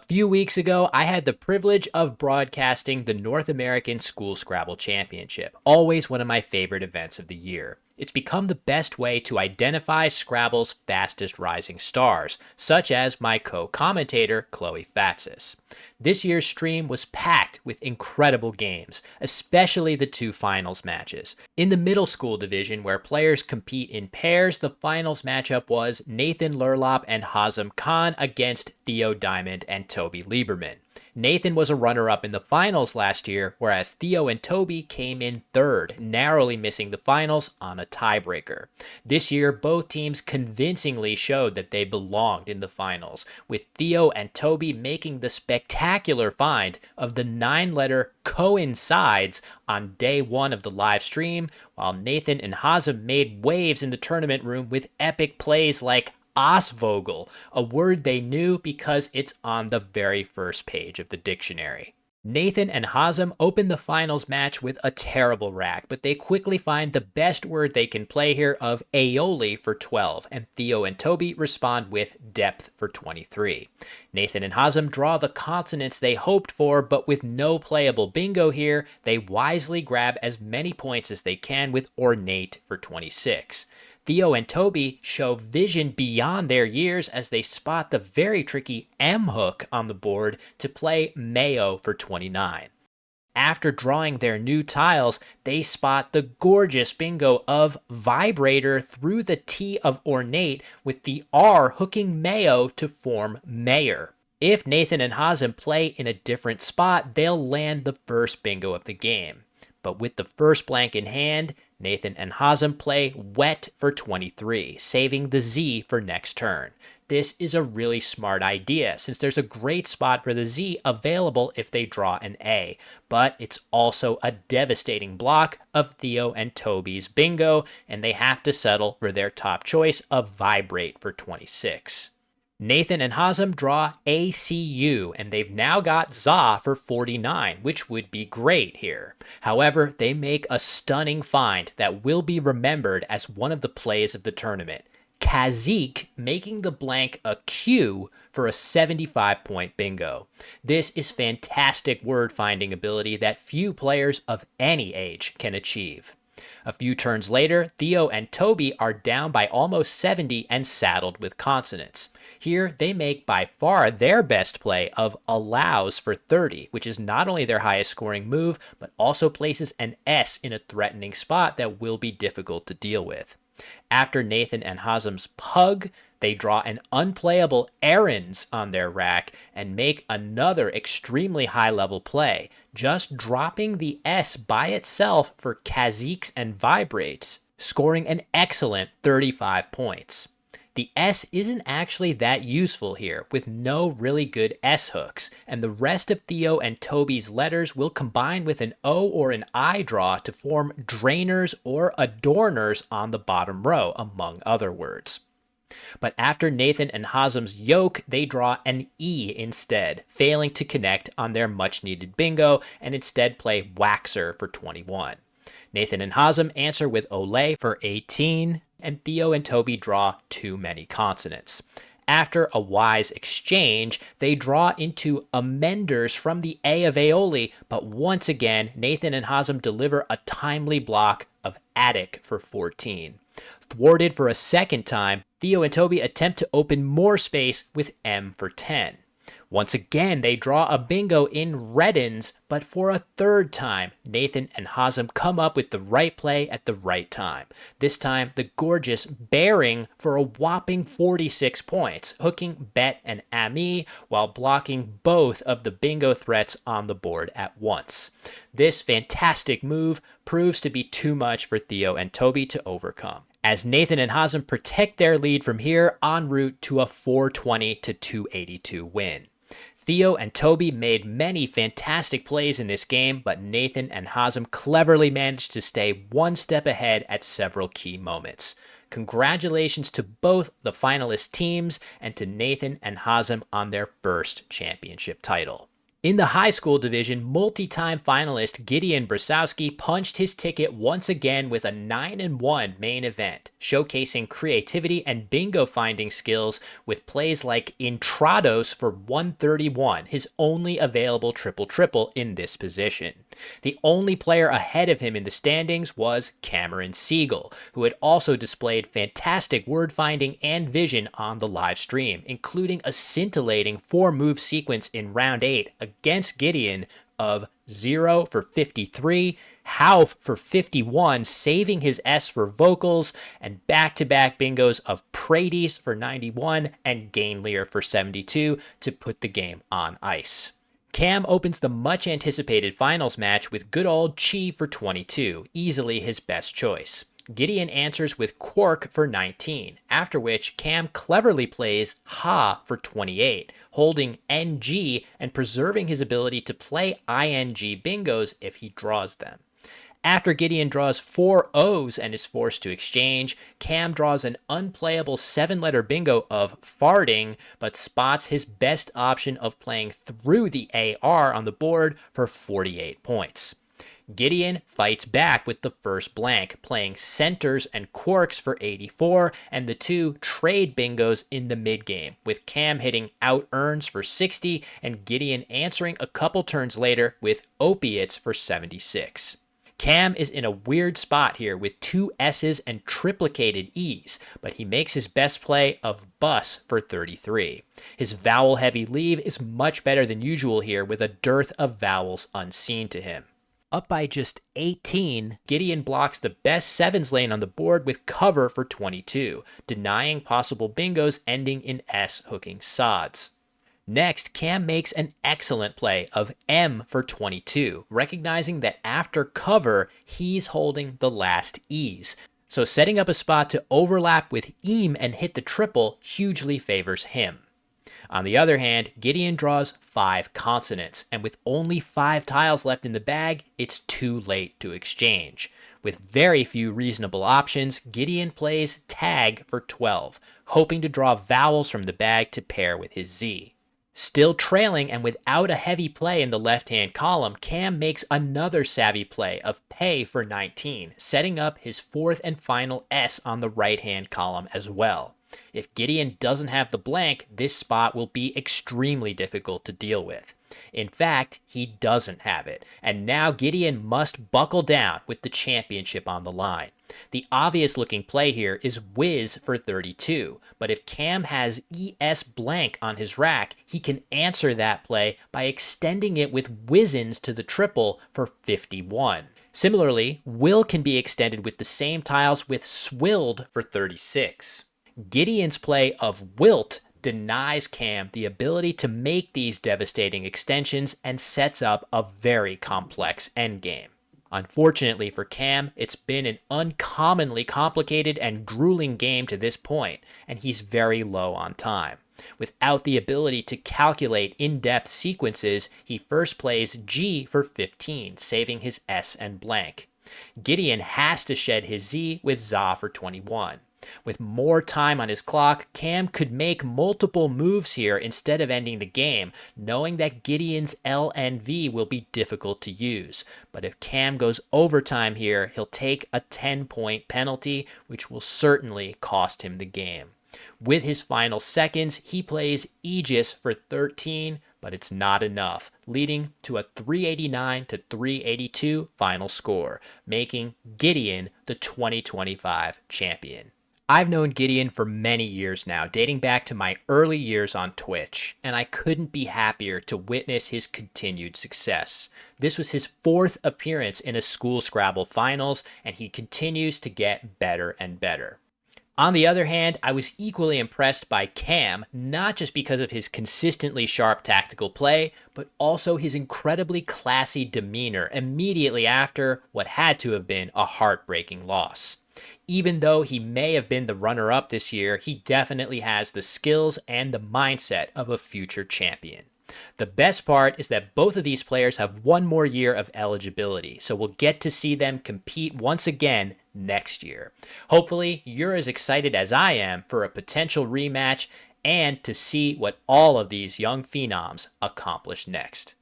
few weeks ago, I had the privilege of broadcasting the North American School Scrabble Championship, always one of my favorite events of the year. It's become the best way to identify Scrabble's fastest rising stars, such as my co-commentator, Chloe Fatsis. This year's stream was packed with incredible games, especially the two finals matches. In the middle school division, where players compete in pairs, the finals matchup was Nathan Lurlop and Hazem Khan against Theo Diamond and Toby Lieberman. Nathan was a runner-up in the finals last year, whereas Theo and Toby came in third, narrowly missing the finals on a tiebreaker. This year, both teams convincingly showed that they belonged in the finals, with Theo and Toby making the spectacular find of the 9-letter coincides on day one of the live stream, while Nathan and Hazem made waves in the tournament room with epic plays like Osvogel, a word they knew because it's on the very first page of the dictionary. Nathan and Hazem open the finals match with a terrible rack, but they quickly find the best word they can play here of aioli for 12, and Theo and Toby respond with depth for 23. Nathan and Hazem draw the consonants they hoped for, but with no playable bingo here, they wisely grab as many points as they can with ornate for 26. Theo and Toby show vision beyond their years as they spot the very tricky M hook on the board to play mayo for 29. After drawing their new tiles, they spot the gorgeous bingo of vibrator through the T of ornate, with the R hooking mayo to form mayor. If Nathan and Hazem play in a different spot, they'll land the first bingo of the game. But with the first blank in hand, Nathan and Hazem play wet for 23, saving the Z for next turn. This is a really smart idea, since there's a great spot for the Z available if they draw an A, but it's also a devastating block of Theo and Toby's bingo, and they have to settle for their top choice of vibrate for 26. Nathan and Hazem draw ACU, and they've now got ZA for 49, which would be great here. However, they make a stunning find that will be remembered as one of the plays of the tournament. Kazik making the blank a Q for a 75-point bingo. This is fantastic word-finding ability that few players of any age can achieve. A few turns later, Theo and Toby are down by almost 70 and saddled with consonants. Here, they make by far their best play of allows for 30, which is not only their highest scoring move, but also places an S in a threatening spot that will be difficult to deal with. After Nathan and Hazem's pug, they draw an unplayable errands on their rack and make another extremely high-level play, just dropping the S by itself for Kaziks and vibrates, scoring an excellent 35 points. The S isn't actually that useful here, with no really good S hooks, and the rest of Theo and Toby's letters will combine with an O or an I draw to form drainers or adorners on the bottom row, among other words. But after Nathan and Hazem's yoke, they draw an E instead, failing to connect on their much-needed bingo, and instead play Waxer for 21. Nathan and Hazem answer with Olay for 18, and Theo and Toby draw too many consonants. After a wise exchange, they draw into amenders from the A of aioli, but once again, Nathan and Hazem deliver a timely block of attic for 14. Thwarted for a second time, Theo and Toby attempt to open more space with M for 10. Once again, they draw a bingo in Reddens, but for a third time, Nathan and Hazem come up with the right play at the right time. This time, the gorgeous bearing for a whopping 46 points, hooking Bet and Ami while blocking both of the bingo threats on the board at once. This fantastic move proves to be too much for Theo and Toby to overcome, as Nathan and Hazem protect their lead from here en route to a 420 to 282 win. Theo and Toby made many fantastic plays in this game, but Nathan and Hazem cleverly managed to stay one step ahead at several key moments. Congratulations to both the finalist teams and to Nathan and Hazem on their first championship title. In the high school division, multi-time finalist Gideon Brosowsky punched his ticket once again with a 9-1 main event, showcasing creativity and bingo finding skills with plays like Entrados for 131, his only available triple-triple in this position. The only player ahead of him in the standings was Cameron Siegal, who had also displayed fantastic word finding and vision on the live stream, including a scintillating 4-move sequence in round 8 against Gideon of 0 for 53, How for 51, saving his S for vocals, and back-to-back bingos of Prades for 91 and Gainlier for 72 to put the game on ice. Cam opens the much-anticipated finals match with good old Chi for 22, easily his best choice. Gideon answers with Quark for 19, after which Cam cleverly plays Ha for 28, holding NG and preserving his ability to play ING bingos if he draws them. After Gideon draws 4 O's and is forced to exchange, Cam draws an unplayable 7-letter bingo of farting, but spots his best option of playing through the AR on the board for 48 points. Gideon fights back with the first blank, playing centers and quarks for 84, and the 2 trade bingos in the mid-game, with Cam hitting out earns for 60 and Gideon answering a couple turns later with opiates for 76. Cam is in a weird spot here with 2 S's and triplicated E's, but he makes his best play of bus for 33. His vowel-heavy leave is much better than usual here with a dearth of vowels unseen to him. Up by just 18, Gideon blocks the best 7s lane on the board with cover for 22, denying possible bingos ending in S hooking sods. Next, Cam makes an excellent play of M for 22, recognizing that after cover, he's holding the last E's. So setting up a spot to overlap with Eam and hit the triple hugely favors him. On the other hand, Gideon draws 5 consonants, and with only 5 tiles left in the bag, it's too late to exchange. With very few reasonable options, Gideon plays tag for 12, hoping to draw vowels from the bag to pair with his Z. Still trailing and without a heavy play in the left-hand column, Cam makes another savvy play of pay for 19, setting up his 4th and final S on the right-hand column as well. If Gideon doesn't have the blank, this spot will be extremely difficult to deal with. In fact, he doesn't have it, and now Gideon must buckle down with the championship on the line. The obvious looking play here is Whiz for 32, but if Cam has ES blank on his rack, he can answer that play by extending it with Wizzins to the triple for 51. Similarly, Will can be extended with the same tiles with Swilled for 36. Gideon's play of Wilt denies Cam the ability to make these devastating extensions and sets up a very complex endgame. Unfortunately for Cam, it's been an uncommonly complicated and grueling game to this point, and he's very low on time. Without the ability to calculate in-depth sequences, he first plays G for 15, saving his S and blank. Gideon has to shed his Z with Za for 21. With more time on his clock, Cam could make multiple moves here instead of ending the game, knowing that Gideon's L and V will be difficult to use. But if Cam goes overtime here, he'll take a 10-point penalty, which will certainly cost him the game. With his final seconds, he plays Aegis for 13, but it's not enough, leading to a 389 to 382 final score, making Gideon the 2025 champion. I've known Gideon for many years now, dating back to my early years on Twitch, and I couldn't be happier to witness his continued success. This was his 4th appearance in a School Scrabble finals, and he continues to get better and better. On the other hand, I was equally impressed by Cam, not just because of his consistently sharp tactical play, but also his incredibly classy demeanor immediately after what had to have been a heartbreaking loss. Even though he may have been the runner-up this year, he definitely has the skills and the mindset of a future champion. The best part is that both of these players have one more year of eligibility, so we'll get to see them compete once again next year. Hopefully, you're as excited as I am for a potential rematch and to see what all of these young phenoms accomplish next.